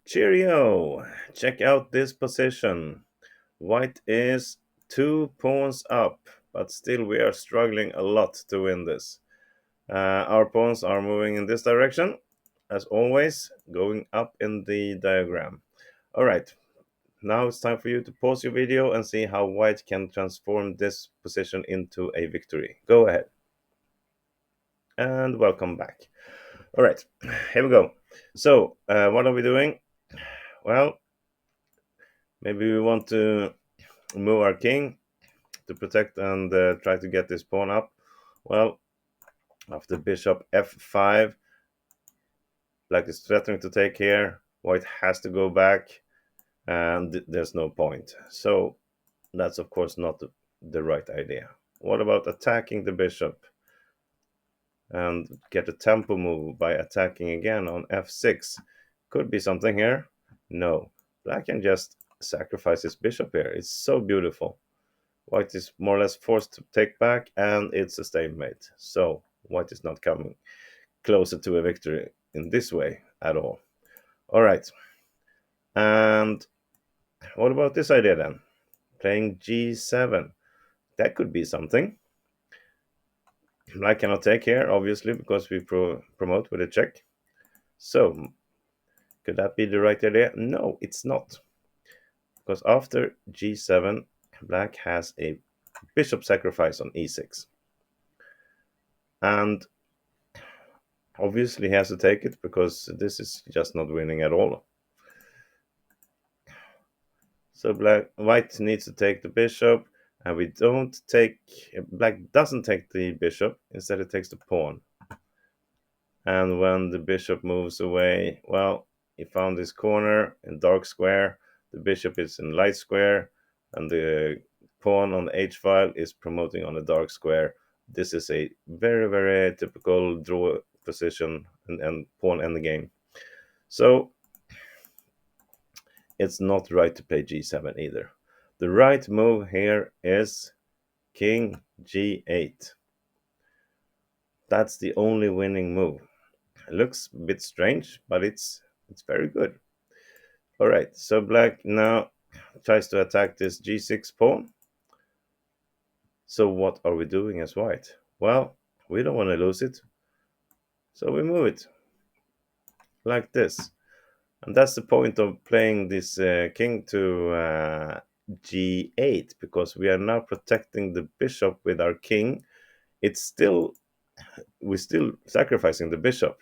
Cheerio! Check out this position. White is 2 pawns up, but still we are struggling a lot to win this. Our pawns are moving in this direction, as always, going up in the diagram. Alright, now it's time for you to pause your video and see how white can transform this position into a victory. Go ahead. And welcome back. Alright, here we go. So, what are we doing? Well, maybe we want to move our king to protect and try to get this pawn up. Well, after bishop f5, black is threatening to take here. White has to go back, and there's no point. So that's of course not the right idea. What about attacking the bishop and get a tempo move by attacking again on f6? Could be something here. No, black can just sacrifice his bishop here. It's so beautiful. White is more or less forced to take back, and it's a stalemate. So white is not coming closer to a victory in this way at all. All right. And what about this idea then? Playing g7. That could be something. I cannot take here, obviously, because we promote with a check. So, could that be the right idea? No, it's not. Because after g7, black has a bishop sacrifice on e6. And obviously he has to take it because this is just not winning at all. So white needs to take the bishop, and black doesn't take the bishop, instead it takes the pawn. And when the bishop moves away, well, he found this corner in dark square, the bishop is in light square, and the pawn on the h file is promoting on the dark square. This is a very, very typical draw position and pawn endgame. So it's not right to play g7 either. The right move here is king g8. That's the only winning move. It looks a bit strange, but it's very good. All right, so black now tries to attack this g6 pawn. So what are we doing as white? Well, we don't want to lose it, so we move it like this. And that's the point of playing this king to g8, because we are now protecting the bishop with our king. We're still sacrificing the bishop,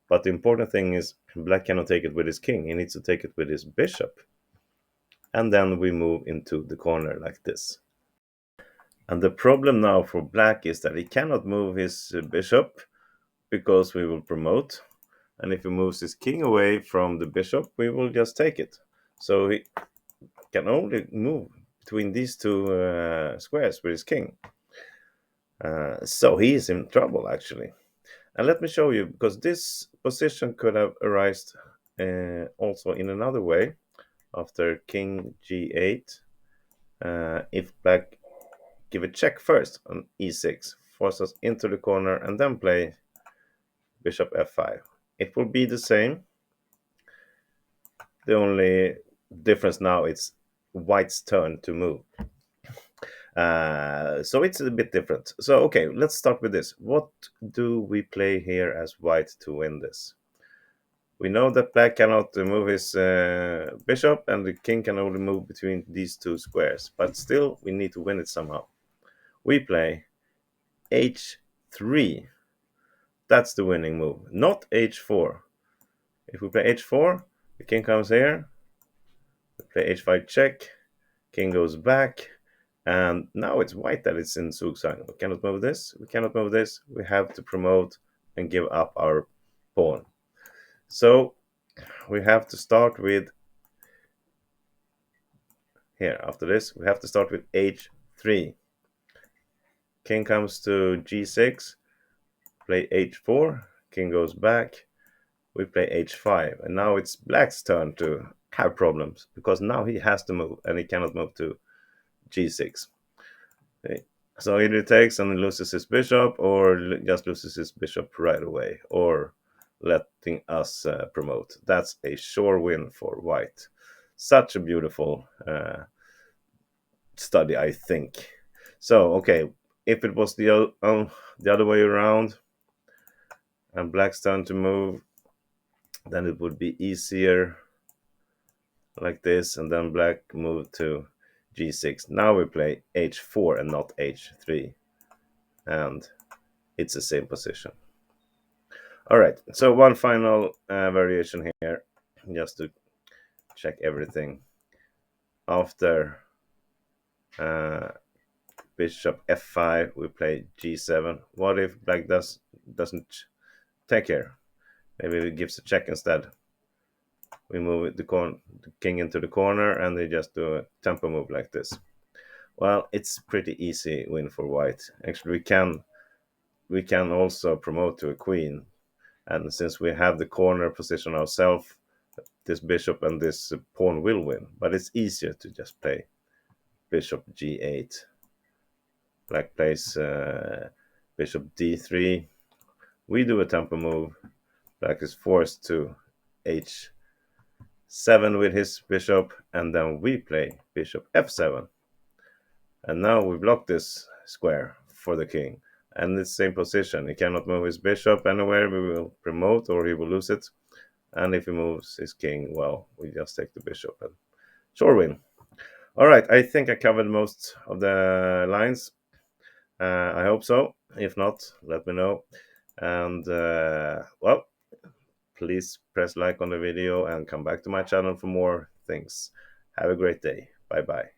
but the important thing is black cannot take it with his king. He needs to take it with his bishop. And then we move into the corner like this. And the problem now for black is that he cannot move his bishop, because we will promote. And if he moves his king away from the bishop, we will just take it. So he can only move between these two squares with his king. So he is in trouble, actually. And let me show you, because this position could have arisen also in another way. After king g8, if black give a check first on e6, force us into the corner, and then play bishop f5. It will be the same. The only difference now is white's turn to move. So it's a bit different. So, okay, let's start with this. What do we play here as white to win this? We know that black cannot move his bishop, and the king can only move between these two squares. But still, we need to win it somehow. We play h3. That's the winning move, not h4. If we play h4, the king comes here. We play h5 check. King goes back. And now it's white that is in zugzwang. We cannot move this. We cannot move this. We have to promote and give up our pawn. So we have to start with, here, after this, we have to start with h3. King comes to g6, play h4, king goes back, we play h5. And now it's black's turn to have problems, because now he has to move, and he cannot move to g6. Okay. So either he takes and loses his bishop, or just loses his bishop right away, or letting us promote. That's a sure win for white. Such a beautiful study, I think. So, okay, if it was the other way around and black's turn to move, then it would be easier like this, and then black move to g6. Now we play h4 and not h3, and it's the same position. All right, so one final variation here, just to check everything. After uh, bishop f5, we play g7. What if black doesn't take here? Maybe it gives a check instead. We move the king into the corner, and they just do a tempo move like this. Well, it's pretty easy win for white. Actually, we can also promote to a queen, and since we have the corner position ourselves, this bishop and this pawn will win. But it's easier to just play bishop g8. Black plays bishop d3. We do a tempo move. Black is forced to h7 with his bishop, and then we play bishop f7. And now we block this square for the king. And it's the same position. He cannot move his bishop anywhere. We will promote or he will lose it. And if he moves his king, well, we just take the bishop and sure win. All right, I think I covered most of the lines. I hope so. If not, let me know. And well, please press like on the video and come back to my channel for more things. Have a great day. Bye bye.